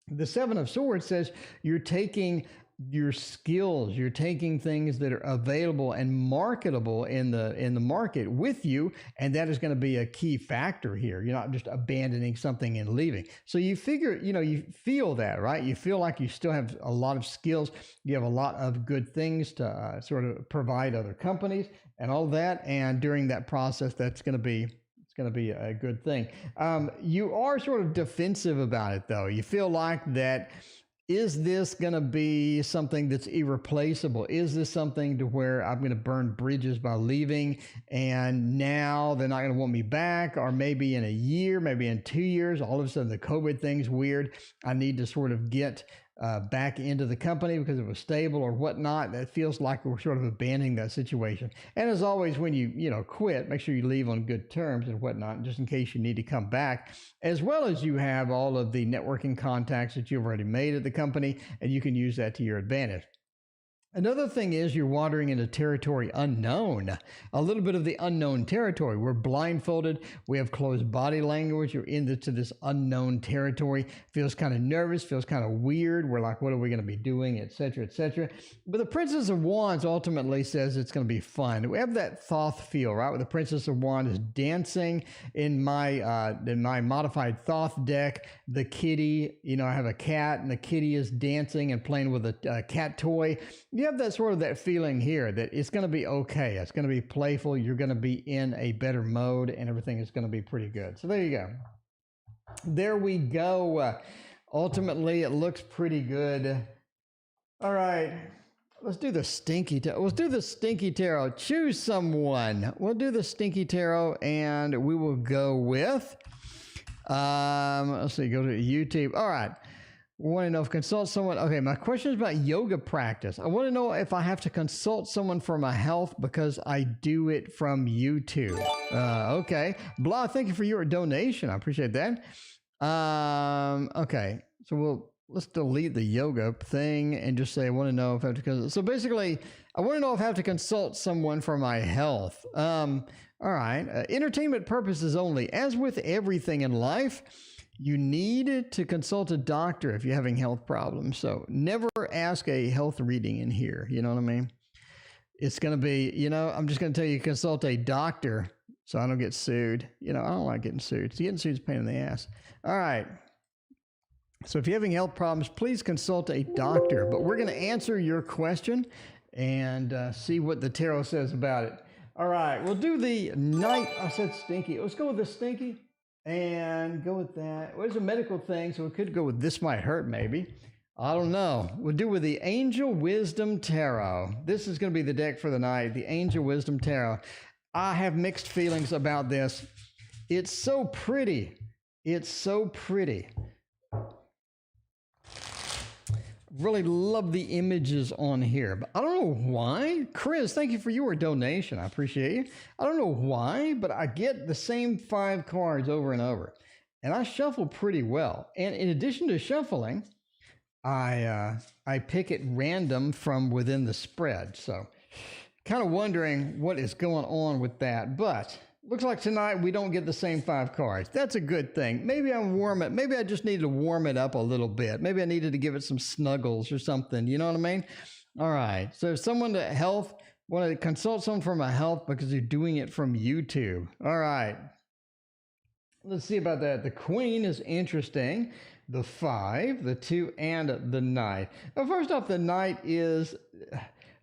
The Seven of Swords says you're taking your skills, you're taking things that are available and marketable in the market with you, and that is going to be a key factor here. You're not just abandoning something and leaving. So you figure, you feel that, right? You feel like you still have a lot of skills. You have a lot of good things to sort of provide other companies and all that. And during that process, that's going to be It's going to be a good thing. You are sort of defensive about it, though. You feel like that, is this going to be something that's irreplaceable? Is this something to where I'm going to burn bridges by leaving and now they're not going to want me back? Or maybe in a year, maybe in 2 years, all of a sudden the COVID thing's weird. I need to sort of get back into the company because it was stable or whatnot. That feels like we're sort of abandoning that situation. And as always, when you quit, make sure you leave on good terms and whatnot, just in case you need to come back, as well as you have all of the networking contacts that you've already made at the company, and you can use that to your advantage. Another thing is you're wandering into territory unknown, a little bit of the unknown territory. We're blindfolded. We have closed body language. You're into this unknown territory. Feels kind of nervous, feels kind of weird. We're like, what are we going to be doing, et cetera, et cetera. But the Princess of Wands ultimately says it's going to be fun. We have that Thoth feel, right? Where the Princess of Wands is dancing in my modified Thoth deck. The kitty, I have a cat and the kitty is dancing and playing with a cat toy. You have that sort of that feeling here that it's going to be okay. It's going to be playful. You're going to be in a better mode and everything is going to be pretty good. So there you go. There we go. Ultimately, it looks pretty good. All right. Let's do the Stinky Tarot. Let's do the Stinky Tarot. Choose someone. We'll do the Stinky Tarot and we will go with, let's see, go to YouTube. All right. I want to know if consult someone. Okay, my question is about yoga practice. I want to know if I have to consult someone for my health because I do it from YouTube. Okay. Blah, thank you for your donation. I appreciate that. Okay, so let's delete the yoga thing and just say I want to know if I have to consult. So basically, I want to know if I have to consult someone for my health. All right. Entertainment purposes only. As with everything in life, you need to consult a doctor if you're having health problems. So never ask a health reading in here. You know what I mean? It's going to be, I'm just going to tell you consult a doctor so I don't get sued. I don't like getting sued. Getting sued is a pain in the ass. All right. So if you're having health problems, please consult a doctor. But we're going to answer your question and see what the tarot says about it. All right. We'll do the night. I said stinky. Let's go with the stinky. And go with that. Well, it's a medical thing, so we could go with this might hurt maybe. I don't know. We'll do with the Angel Wisdom Tarot. This is going to be the deck for the night, the Angel Wisdom Tarot. I have mixed feelings about this. It's so pretty. It's so pretty. Really love the images on here, but I don't know why. Chris, thank you for your donation. I appreciate you. I don't know why, but I get the same 5 cards over and over, and I shuffle pretty well. And in addition to shuffling, I pick it random from within the spread. So kind of wondering what is going on with that, but looks like tonight we don't get the same 5 cards. That's a good thing. Maybe maybe I just needed to warm it up a little bit. Maybe I needed to give it some snuggles or something. You know what I mean? All right. So if someone to health, want to consult someone for my health because you're doing it from YouTube. All right. Let's see about that. The Queen is interesting. The 5, the 2, and the Knight. Well, first off, the Knight is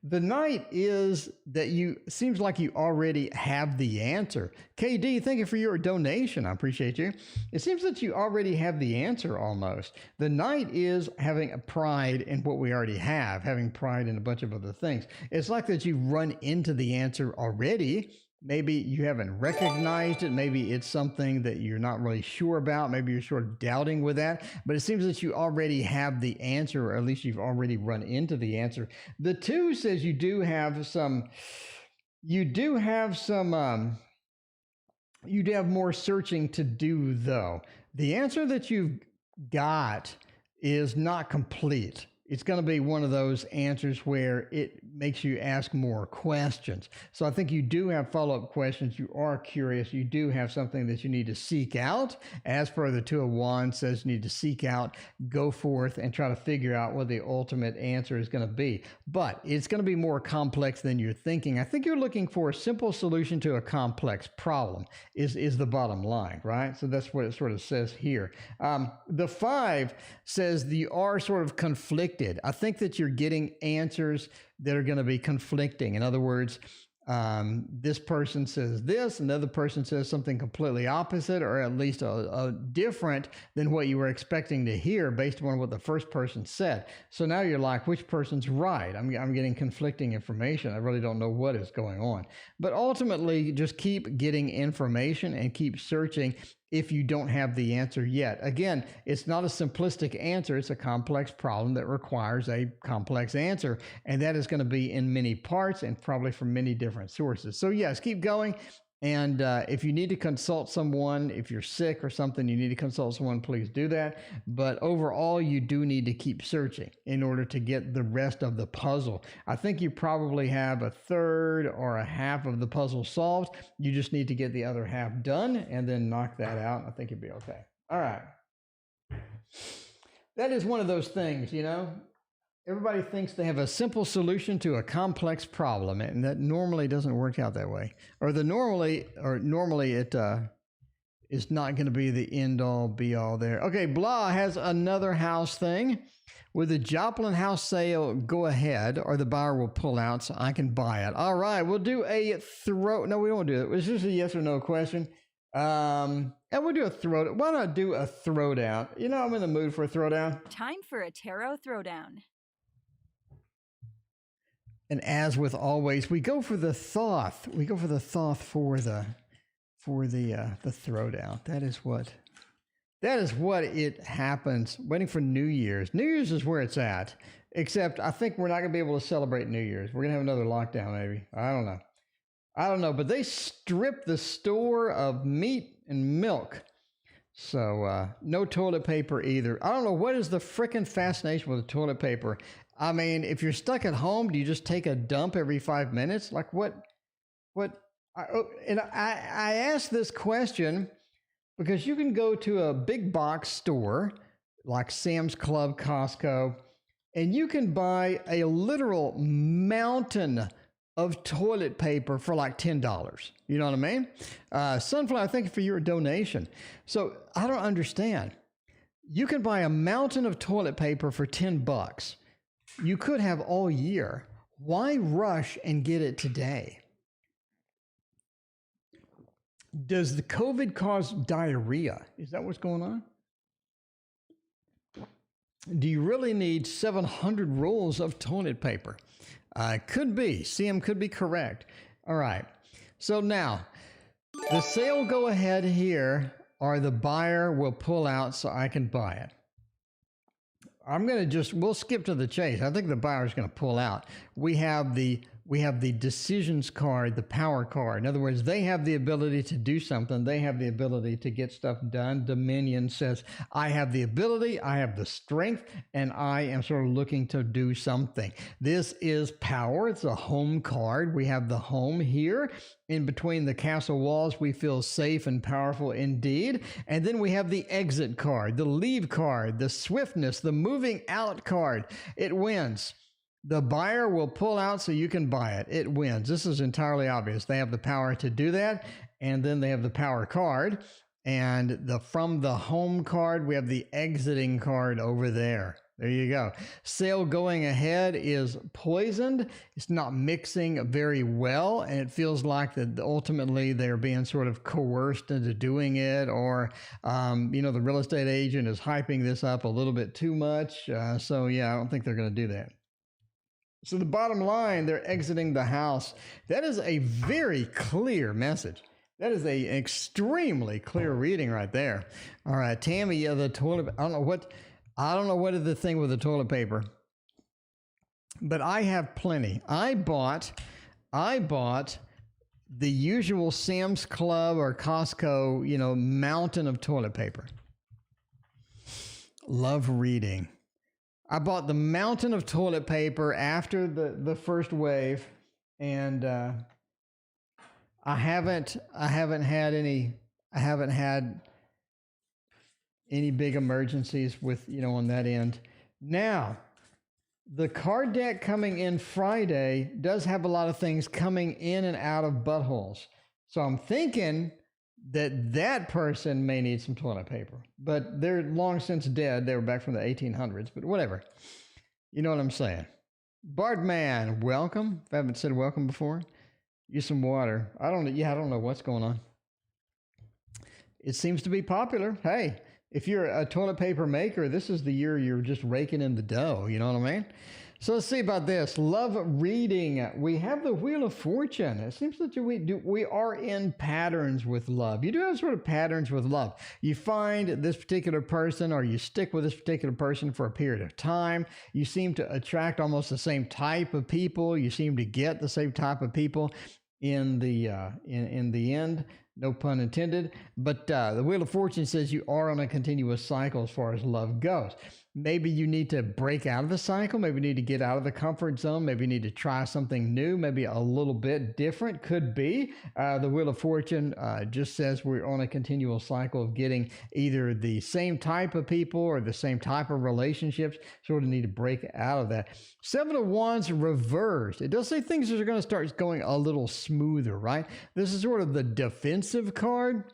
that seems like you already have the answer. KD, thank you for your donation. I appreciate you. It seems that you already have the answer almost. The Knight is having a pride in what we already have, having pride in a bunch of other things. It's like that you run into the answer already. Maybe you haven't recognized it. Maybe it's something that you're not really sure about. Maybe you're sort of doubting with that. But it seems that you already have the answer, or at least you've already run into the answer. The 2 says you do have more searching to do, though. The answer that you've got is not complete. It's going to be one of those answers where it makes you ask more questions. So I think you do have follow-up questions. You are curious. You do have something that you need to seek out. As per the 2 of Wands says, you need to seek out, go forth, and try to figure out what the ultimate answer is going to be. But it's going to be more complex than you're thinking. I think you're looking for a simple solution to a complex problem is the bottom line, right? So that's what it sort of says here. The 5 says that you are sort of conflicted. I think that you're getting answers that are going to be conflicting. In other words, this person says this, another person says something completely opposite, or at least a different than what you were expecting to hear based on what the first person said. So now you're like, which person's right? I'm getting conflicting information. I really don't know what is going on. But ultimately, just keep getting information and keep searching if you don't have the answer yet. Again, it's not a simplistic answer. It's a complex problem that requires a complex answer. And that is going to be in many parts and probably from many different sources. So yes, keep going. And if you need to consult someone, if you're sick or something, you need to consult someone, please do that. But overall, you do need to keep searching in order to get the rest of the puzzle. I think you probably have a third or a half of the puzzle solved. You just need to get the other half done and then knock that out. I think you'll be okay. All right. That is one of those things, you know. Everybody thinks they have a simple solution to a complex problem, and that normally doesn't work out that way. Or normally it is not going to be the end all be all there. Okay, Blah has another house thing. With the Joplin house sale go ahead, or the buyer will pull out, so I can buy it. All right, we'll do a throw. No, we don't do it. It's just a yes or no question. And we'll do a throw. Why not do a throwdown? You know, I'm in the mood for a throwdown. Time for a tarot throwdown. And as with always, we go for the thoth. We go for the thoth for the throwdown. That is what it happens. Waiting for New Year's. New Year's is where it's at. Except I think we're not going to be able to celebrate New Year's. We're going to have another lockdown maybe. I don't know. But they stripped the store of meat and milk. So no toilet paper either. I don't know. What is the frickin' fascination with the toilet paper? I mean, if you're stuck at home, do you just take a dump every 5 minutes? Like what? And I ask this question because you can go to a big box store like Sam's Club, Costco, and you can buy a literal mountain of toilet paper for like $10. You know what I mean? Sunflower, thank you for your donation. So I don't understand. You can buy a mountain of toilet paper for $10. You could have all year. Why rush and get it today? Does the COVID cause diarrhea? Is that what's going on? Do you really need 700 rolls of toilet paper? Could be. CM could be correct. All right. So now, the sale go ahead here, or the buyer will pull out so I can buy it. We'll skip to the chase. I think the buyer's going to pull out. We have the decisions card, the power card. In other words, they have the ability to do something. They have the ability to get stuff done. Dominion says, I have the ability, I have the strength, and I am sort of looking to do something. This is power. It's a home card. We have the home here. In between the castle walls, we feel safe and powerful indeed. And then we have the exit card, the leave card, the swiftness, the moving out card. It wins. The buyer will pull out so you can buy it. It wins. This is entirely obvious. They have the power to do that. And then they have the power card. And from the home card, we have the exiting card over there. There you go. Sale going ahead is poisoned. It's not mixing very well. And it feels like that ultimately they're being sort of coerced into doing it. Or, the real estate agent is hyping this up a little bit too much. So yeah, I don't think they're going to do that. So the bottom line, they're exiting the house. That is a very clear message. That is a extremely clear reading right there. All right, Tammy, the toilet. I don't know what is the thing with the toilet paper, but I have plenty. I bought the usual Sam's Club or Costco, mountain of toilet paper. Love reading. I bought the mountain of toilet paper after the first wave, and I haven't had any big emergencies with on that end. Now, the card deck coming in Friday does have a lot of things coming in and out of buttholes. So I'm thinking that person may need some toilet paper, but they're long since dead. They were back from the 1800s, but whatever. You know what I'm saying. Bardman, welcome. If I haven't said welcome before. Use some water. I don't know what's going on. It seems to be popular. Hey, if you're a toilet paper maker, this is the year you're just raking in the dough. You know what I mean? So let's see about this. Love reading. We have the Wheel of Fortune. It seems that we are in patterns with love. You do have sort of patterns with love. You find this particular person, or you stick with this particular person for a period of time. You seem to attract almost the same type of people. You seem to get the same type of people in the end. No pun intended. But the Wheel of Fortune says you are on a continuous cycle as far as love goes. Maybe you need to break out of the cycle. Maybe you need to get out of the comfort zone. Maybe you need to try something new, maybe a little bit different. Could be. The Wheel of Fortune just says we're on a continual cycle of getting either the same type of people or the same type of relationships. Sort of need to break out of that. Seven of Wands reversed. It does say things are going to start going a little smoother, right? This is sort of the defensive card.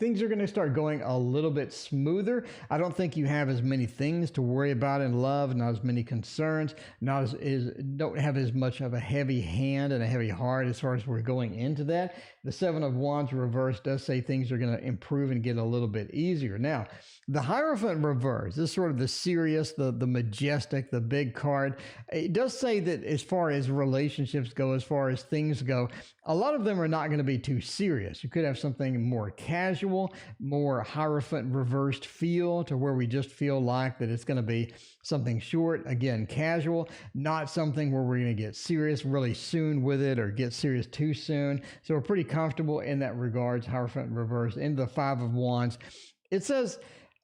Things are going to start going a little bit smoother. I don't think you have as many things to worry about in love, not as many concerns, don't have as much of a heavy hand and a heavy heart as far as we're going into that. The Seven of Wands reverse does say things are going to improve and get a little bit easier. Now, the Hierophant reverse, this is sort of the serious, the majestic, the big card. It does say that as far as relationships go, as far as things go, a lot of them are not going to be too serious. You could have something more casual, more Hierophant reversed feel to where we just feel like that it's going to be something short, again, casual, not something where we're going to get serious really soon with it or get serious too soon. So we're pretty comfortable in that regards. Hierophant reversed. Into the Five of Wands. It says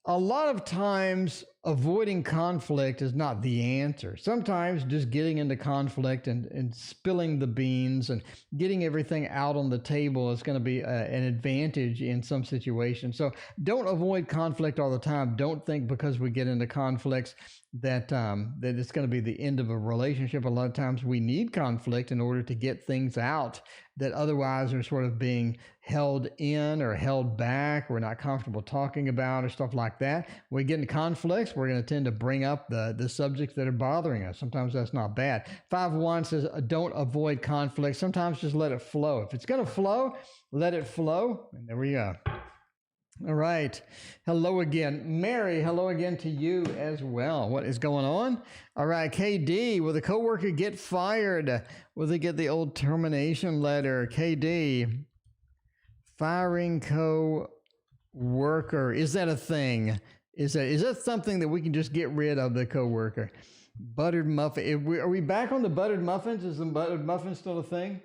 a lot of times avoiding conflict is not the answer. Sometimes just getting into conflict and spilling the beans and getting everything out on the table is going to be an advantage in some situations. So don't avoid conflict all the time. Don't think because we get into conflicts that it's going to be the end of a relationship. A lot of times we need conflict in order to get things out that otherwise are sort of being held in or held back. We're not comfortable talking about or stuff like that. We get into conflicts, we're going to tend to bring up the subjects that are bothering us. Sometimes that's not bad. Five of Wands says don't avoid conflict. Sometimes just let it flow. If it's going to flow, let it flow. And there we go. All right. Hello again. Mary, hello again to you as well. What is going on? All right. KD, will the coworker get fired? Will they get the old termination letter? KD, firing co-worker. Is that a thing? Is that something that we can just get rid of, the coworker? Buttered muffin. Are we back on the buttered muffins? Is the buttered muffin still a thing?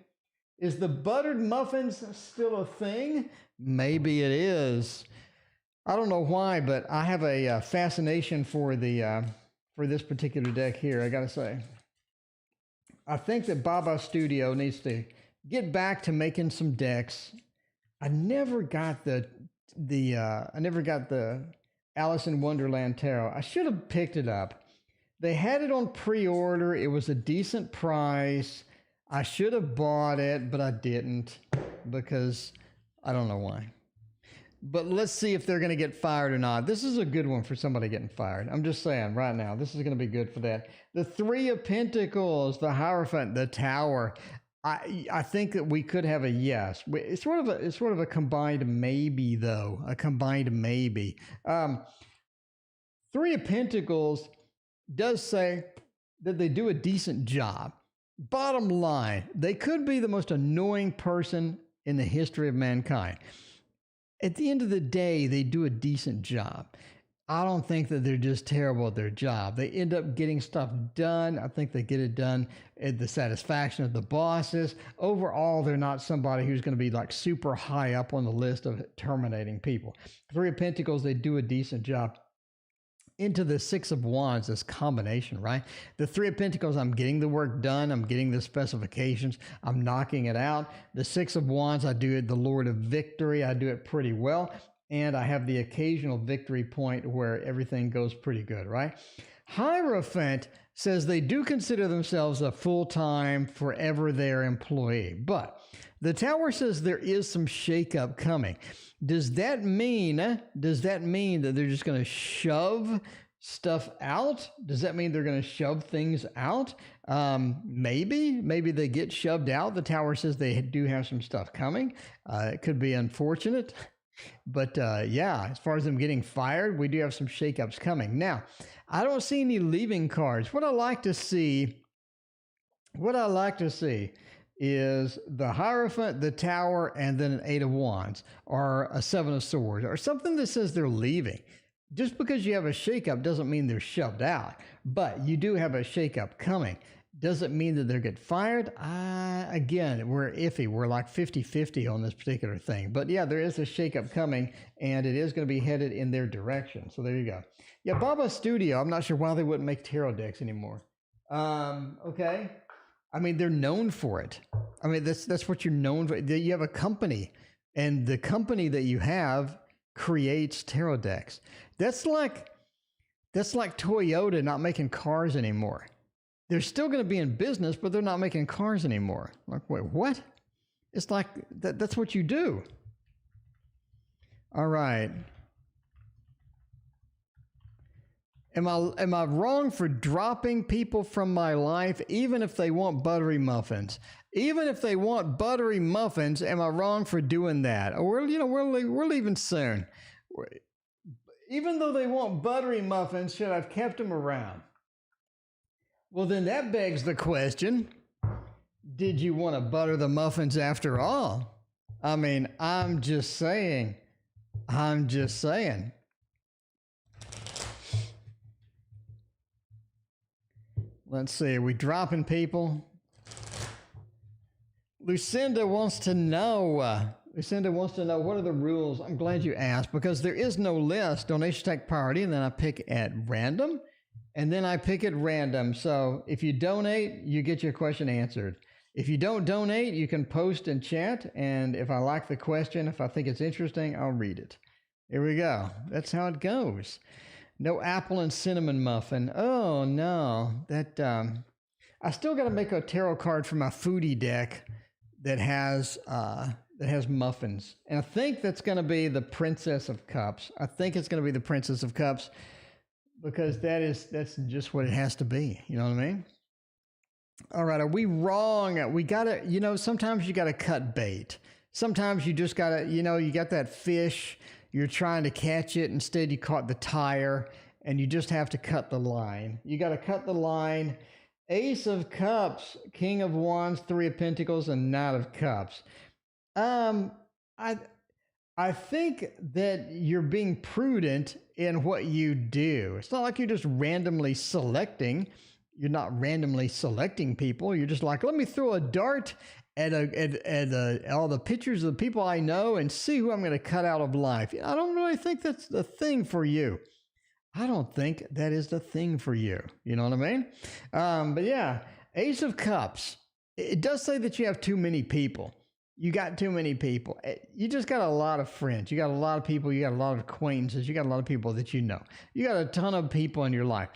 Is the buttered muffins still a thing? Maybe it is. I don't know why, but I have a fascination for this particular deck here. I gotta say, I think that Baba Studio needs to get back to making some decks. I never got the Alice in Wonderland Tarot. I should have picked it up. They had it on pre-order. It was a decent price. I should have bought it, but I didn't because I don't know why. But let's see if they're going to get fired or not. This is a good one for somebody getting fired. I'm just saying right now, this is going to be good for that. The Three of Pentacles, the Hierophant, the Tower. I think that we could have a yes. It's sort of a combined maybe, though. A combined maybe. Three of Pentacles does say that they do a decent job. Bottom line, they could be the most annoying person in the history of mankind. At the end of the day, they do a decent job. I don't think that they're just terrible at their job. They end up getting stuff done. I think they get it done at the satisfaction of the bosses. Overall, they're not somebody who's going to be like super high up on the list of terminating people. Three of Pentacles, they do a decent job. Into the Six of Wands, this combination, right? The Three of Pentacles, I'm getting the work done. I'm getting the specifications. I'm knocking it out. The Six of Wands, I do it the Lord of Victory. I do it pretty well. And I have the occasional victory point where everything goes pretty good, right? Hierophant says they do consider themselves a full-time, forever there employee. But the Tower says there is some shakeup coming. Does that mean that they're just going to shove stuff out? Does that mean they're going to shove things out? Maybe they get shoved out. The tower says they do have some stuff coming. It could be unfortunate. But yeah, as far as them getting fired, we do have some shakeups coming. Now, I don't see any leaving cards. What I like to see is the Hierophant, the Tower, and then an Eight of Wands, or a Seven of Swords, or something that says they're leaving. Just because you have a shakeup doesn't mean they're shoved out, but you do have a shakeup coming. Does it mean that they'll get fired? Again, we're iffy. We're like 50-50 on this particular thing. But yeah, there is a shakeup coming, and it is going to be headed in their direction. So there you go. Yeah, Baba Studio, I'm not sure why they wouldn't make tarot decks anymore. Okay. I mean, they're known for it. I mean, that's what you're known for. You have a company, and the company that you have creates tarot decks. That's like Toyota not making cars anymore. They're still going to be in business, but they're not making cars anymore. Like, wait, what? It's like that's what you do. All right. Am I wrong for dropping people from my life, even if they want buttery muffins? Even if they want buttery muffins, am I wrong for doing that? Or we're leaving soon. Even though they want buttery muffins, should I have kept them around? Well, then that begs the question: did you want to butter the muffins after all? I mean, I'm just saying. Let's see, are we dropping people? Lucinda wants to know, what are the rules? I'm glad you asked, because there is no list. Donations take priority, and then I pick at random. So if you donate, you get your question answered. If you don't donate, you can post in chat, and if I like the question, if I think it's interesting, I'll read it. Here we go. That's how it goes. No apple and cinnamon muffin. Oh no, I still got to make a tarot card for my foodie deck that has muffins, and I think that's going to be the Princess of Cups. Because that's just what it has to be. You know what I mean? All right, are we wrong? We gotta, sometimes you gotta cut bait. Sometimes you just gotta, you got that fish. You're trying to catch it. Instead, you caught the tire, and you just have to cut the line. You got to cut the line. Ace of Cups, King of Wands, Three of Pentacles, and Knight of Cups. I think that you're being prudent in what you do. It's not like you're just randomly selecting. You're not randomly selecting people. You're just like, let me throw a dart at all the pictures of the people I know and see who I'm going to cut out of life. I don't really think that's the thing for you. I don't think that is the thing for you. You know what I mean? But yeah, Ace of Cups. It does say that you have too many people. You got too many people. You just got a lot of friends. You got a lot of people. You got a lot of acquaintances. You got a lot of people that you know. You got a ton of people in your life.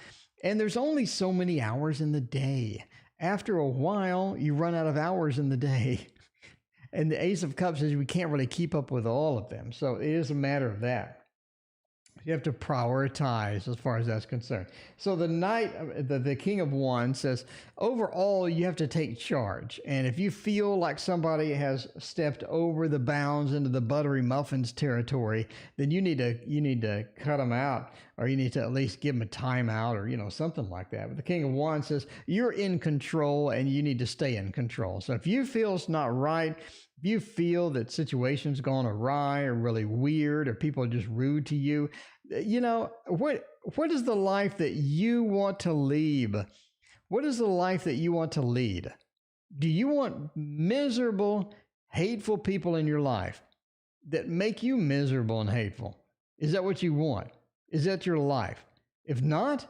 And there's only so many hours in the day. After a while, you run out of hours in the day. And the Ace of Cups says we can't really keep up with all of them. So it is a matter of that. You have to prioritize as far as that's concerned. So the Knight, the King of Wands says, overall, you have to take charge. And if you feel like somebody has stepped over the bounds into the buttery muffins territory, then you need to cut them out, or you need to at least give them a timeout, or something like that. But the King of Wands says you're in control, and you need to stay in control. So if you feel it's not right, if you feel that situations gone awry or really weird, or people are just rude to you, what is the life that you want to lead? What is the life that you want to lead? Do you want miserable, hateful people in your life that make you miserable and hateful? Is that what you want? Is that your life? If not,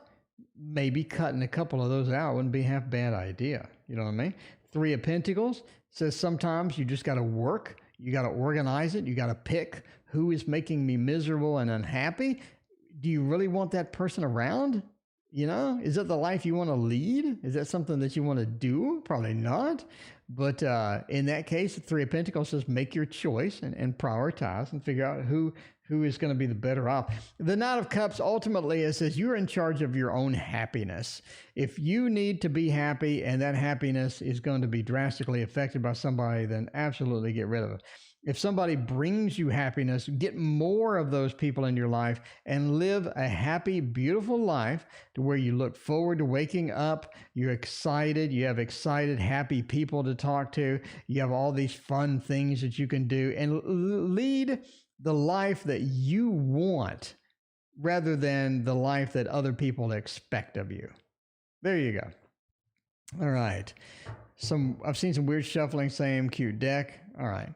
maybe cutting a couple of those out wouldn't be half bad idea. You know what I mean? Three of Pentacles says sometimes you just got to work. You got to organize it. You got to pick who is making me miserable and unhappy. Do you really want that person around? You know, is that the life you want to lead? Is that something that you want to do? Probably not. But in that case, the Three of Pentacles says make your choice and prioritize and figure out who is going to be the better off. The Knight of Cups, ultimately, it says you're in charge of your own happiness. If you need to be happy and that happiness is going to be drastically affected by somebody, then absolutely get rid of it. If somebody brings you happiness, get more of those people in your life and live a happy, beautiful life to where you look forward to waking up. You're excited. You have excited, happy people to talk to. You have all these fun things that you can do and lead the life that you want rather than the life that other people expect of you. There you go. All right. I've seen some weird shuffling, same cute deck. All right.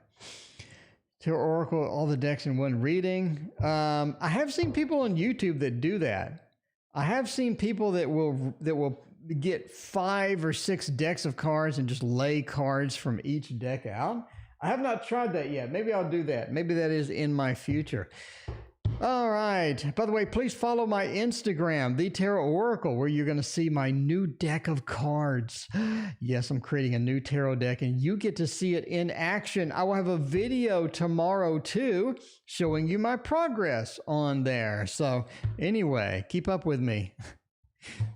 Tarot Oracle, all the decks in one reading. I have seen people on YouTube that do that. I have seen people that will get 5 or 6 decks of cards and just lay cards from each deck out. I have not tried that yet. Maybe I'll do that. Maybe that is in my future. All right. By the way, please follow my Instagram, The Tarot Oracle, where you're going to see my new deck of cards. Yes, I'm creating a new tarot deck, and you get to see it in action. I will have a video tomorrow, too, showing you my progress on there. So anyway, keep up with me.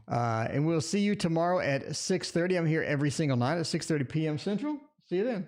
And we'll see you tomorrow at 6:30. I'm here every single night at 6:30 p.m. Central. See you then.